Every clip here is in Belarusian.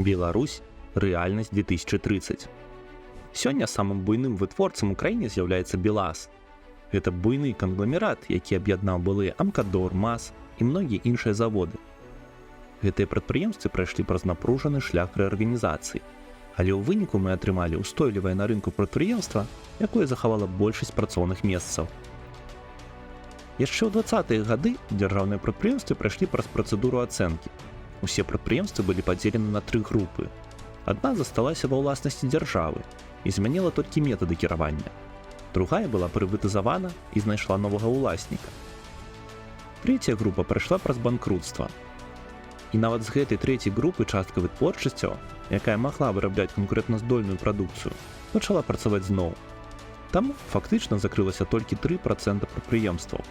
Беларусь. Рэальнасць 2030. Сёння самым буйным вытворцам у краіне з'яўляецца БелАЗ. Гэта буйны кангламерат, які аб'яднаў былыя Амкадор, МАЗ і многія іншыя заводы. Гэтыя прадпрыемствы прайшлі праз напружаны шлях рэарганізацыі, але ў выніку мы атрымалі ўстойлівае на рынку прадпрыемства, якое захавала большасць працоўных месцаў. Яшчэ ў 20-е гады дзяржаўныя прадпрыемствы прайшлі праз працэдуру ацэнкі. Усе прадпрыемствы былі падзелены на 3 групы. Адна засталася ва ўласнасці дзяржавы і змяніла толькі метады кіравання. Другая была прыватызавана і знайшла новага ўласніка. Трэцяя група прайшла праз банкрутства. І нават з гэтай трэцяй групы частка вытворчасцяў, якая магла вырабляць канкурэнтназдольную прадукцыю, пачала працаваць зноў. Таму фактычна закрылася толькі 3% прадпрыемстваў.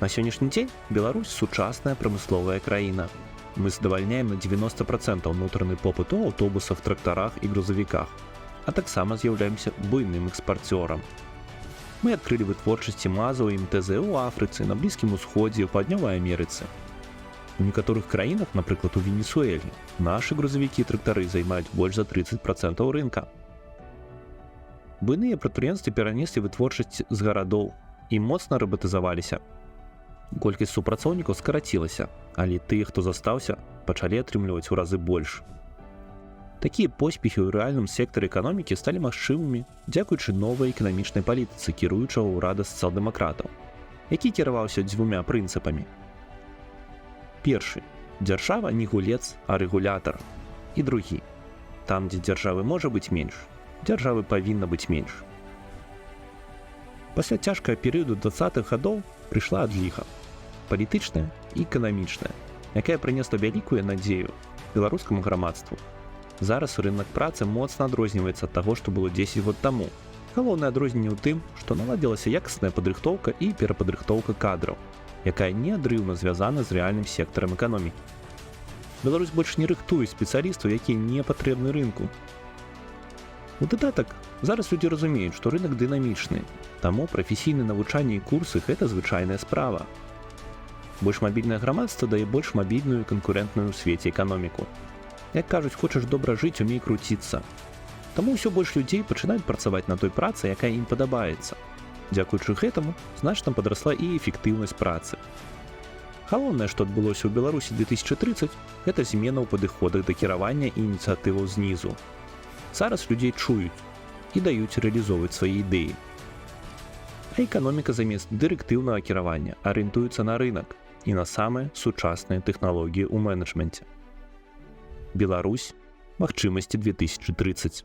На сённяшні дзень Беларусь сучасная прамысловая краіна. Мы задавальняем на 90% ўнутраны попыт у аўтобусах, трактарах і грузавіках, а таксама з'яўляемся буйным экспарцёрам. Мы адкрылі вытворчасці МАЗаў і МТЗ ў Афрыцы, на Блізкім Усходзе, у Паўднёвай Амерыцы. У некаторых краінах, напрыклад, у Венесуэлі, нашы грузавікі і трактары займаюць больш за 30% рынка. Буйныя прадпрыемствы перанеслі вытворчасць з гарадоў і моцна рабатызаваліся. Колькасць супрацоўнікаў скарацілася, але тыя, хто застаўся, пачалі атрымліваць у разы больш. Такія поспехі ў рэальным сектары эканомікі сталі магчымымі дзякуючы новай эканамічнай палітыцы кіруючага ўрада сацыял-дэмакратаў, які кіраваўся 2 прынцыпамі. Першы. Дзяржава не гулец, а рэгулятар. І другі. Там, дзе дзяржавы можа быць менш, дзяржавы павінна быць менш. Пасля цяжкага перыяду 20-х гадоў прыйшла адліга. Палітычная і эканамічная, якая прынесла вялікую надзею беларускаму грамадству. Зараз рынак працы моцна адрозніваецца ад таго, што было 10 год таму. Галоўнае адрозненне ў тым, што наладзілася якасная падрыхтоўка і перападрыхтоўка кадраў, якая неадрыўна звязана з рэальным сектарам эканомікі. Беларусь больш не рыхтуе спецыялістаў, якія не патрэбны рынку. У дадатак, зараз людзі разумеюць, што рынак дынамічны, таму прафесійнае навучанне і курсы – гэта звычайная справа. Больш мабільнае грамадства дае больш мабільную і канкурэнтную ў свеце эканоміку. Як кажуць, хочаш добра жыць, умей круціцца. Таму ўсё больш людзей пачынаюць працаваць на той працы, якая ім падабаецца. Дзякуючы гэтаму значна падрасла і эфектыўнасць працы. Галоўнае, што адбылося ў Беларусі 2030 – гэта змена ў падыходах да кіравання і ініцыятываў знізу. Зараз людзей чуюць і даюць рэалізоўваць свае ідэі. А эканоміка замест дырэктыўнага кіравання арыентуецца на рынак і на самыя сучасныя тэхналогіі ў менеджменце. Беларусь. Магчымасці 2030.